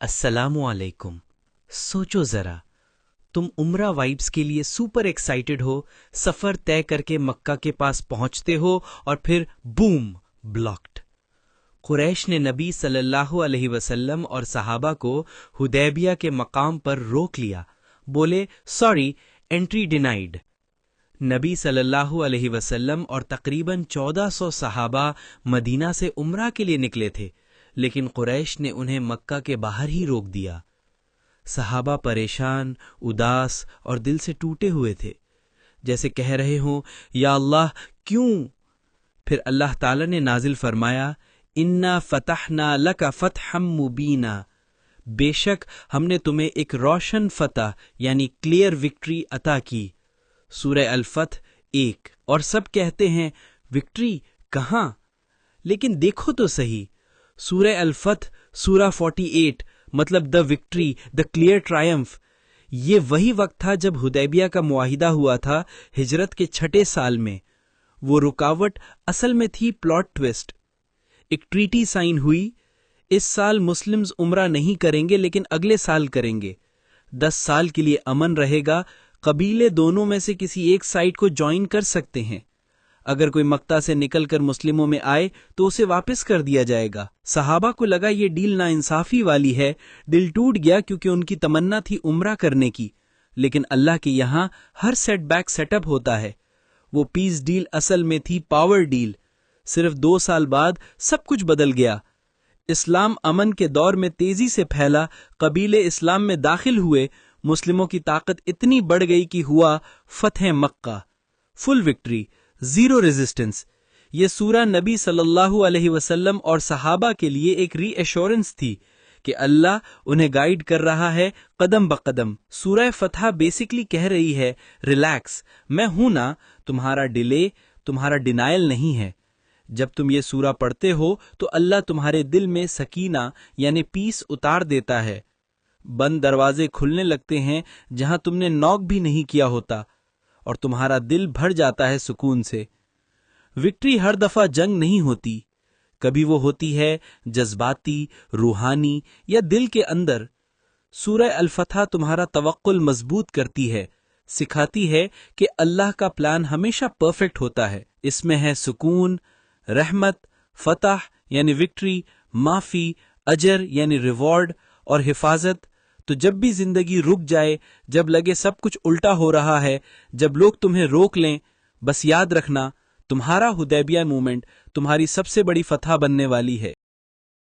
السلام علیکم۔ سوچو ذرا، تم عمرہ وائبس کے لیے سپر ایکسائٹڈ ہو، سفر طے کر کے مکہ کے پاس پہنچتے ہو اور پھر بوم، بلاکڈ۔ قریش نے نبی صلی اللہ علیہ وسلم اور صحابہ کو حدیبیہ کے مقام پر روک لیا، بولے سوری، انٹری ڈینائیڈ۔ نبی صلی اللہ علیہ وسلم اور تقریباً 1400 صحابہ مدینہ سے عمرہ کے لیے نکلے تھے، لیکن قریش نے انہیں مکہ کے باہر ہی روک دیا۔ صحابہ پریشان، اداس اور دل سے ٹوٹے ہوئے تھے، جیسے کہہ رہے ہوں یا اللہ کیوں؟ پھر اللہ تعالی نے نازل فرمایا انا فتحنا لک فتحا مبینا، بے شک ہم نے تمہیں ایک روشن فتح یعنی کلیئر وکٹری عطا کی۔ سورہ الفتح 1۔ اور سب کہتے ہیں وکٹری کہاں؟ لیکن دیکھو تو صحیح، سورہ الفتح سورہ 48 مطلب دا وکٹری، دا کلیئر ٹرائمف، یہ وہی وقت تھا جب حدیبیہ کا معاہدہ ہوا تھا ہجرت کے 6 سال میں۔ وہ رکاوٹ اصل میں تھی پلاٹ ٹویسٹ۔ ایک ٹریٹی سائن ہوئی، اس سال مسلمز عمرہ نہیں کریں گے لیکن اگلے سال کریں گے، 10 سال کے لیے امن رہے گا، قبیلے دونوں میں سے کسی ایک سائڈ کو جوائن کر سکتے ہیں، اگر کوئی مکہ سے نکل کر مسلموں میں آئے تو اسے واپس کر دیا جائے گا۔ صحابہ کو لگا یہ ڈیل ناانصافی والی ہے، دل ٹوٹ گیا کیونکہ ان کی تمنا تھی عمرہ کرنے کی، لیکن اللہ کے یہاں ہر سیٹ بیک سیٹ اپ ہوتا ہے۔ وہ پیس ڈیل اصل میں تھی پاور ڈیل۔ صرف 2 سال بعد سب کچھ بدل گیا۔ اسلام امن کے دور میں تیزی سے پھیلا، قبیلے اسلام میں داخل ہوئے، مسلموں کی طاقت اتنی بڑھ گئی کہ ہوا فتح مکہ، فل وکٹری، زیرو ریزسٹنس۔ یہ سورہ نبی صلی اللہ علیہ وسلم اور صحابہ کے لیے ایک ری ایشورنس تھی کہ اللہ انہیں گائیڈ کر رہا ہے قدم بقدم۔ سورہ فتح بیسیکلی کہہ رہی ہے ریلیکس، میں ہوں نا، تمہارا ڈیلے، تمہارا ڈینائل نہیں ہے۔ جب تم یہ سورہ پڑھتے ہو تو اللہ تمہارے دل میں سکینہ یعنی پیس اتار دیتا ہے، بند دروازے کھلنے لگتے ہیں جہاں تم نے نوک بھی نہیں کیا ہوتا، اور تمہارا دل بھر جاتا ہے سکون سے۔ وکٹری ہر دفعہ جنگ نہیں ہوتی، کبھی وہ ہوتی ہے جذباتی، روحانی یا دل کے اندر۔ سورہ الفتح تمہارا توکل مضبوط کرتی ہے، سکھاتی ہے کہ اللہ کا پلان ہمیشہ پرفیکٹ ہوتا ہے۔ اس میں ہے سکون، رحمت، فتح یعنی وکٹری، معافی، اجر یعنی ریوارڈ، اور حفاظت۔ تو جب بھی زندگی رک جائے، جب لگے سب کچھ الٹا ہو رہا ہے، جب لوگ تمہیں روک لیں، بس یاد رکھنا تمہارا حدیبیہ مومنٹ تمہاری سب سے بڑی فتح بننے والی ہے۔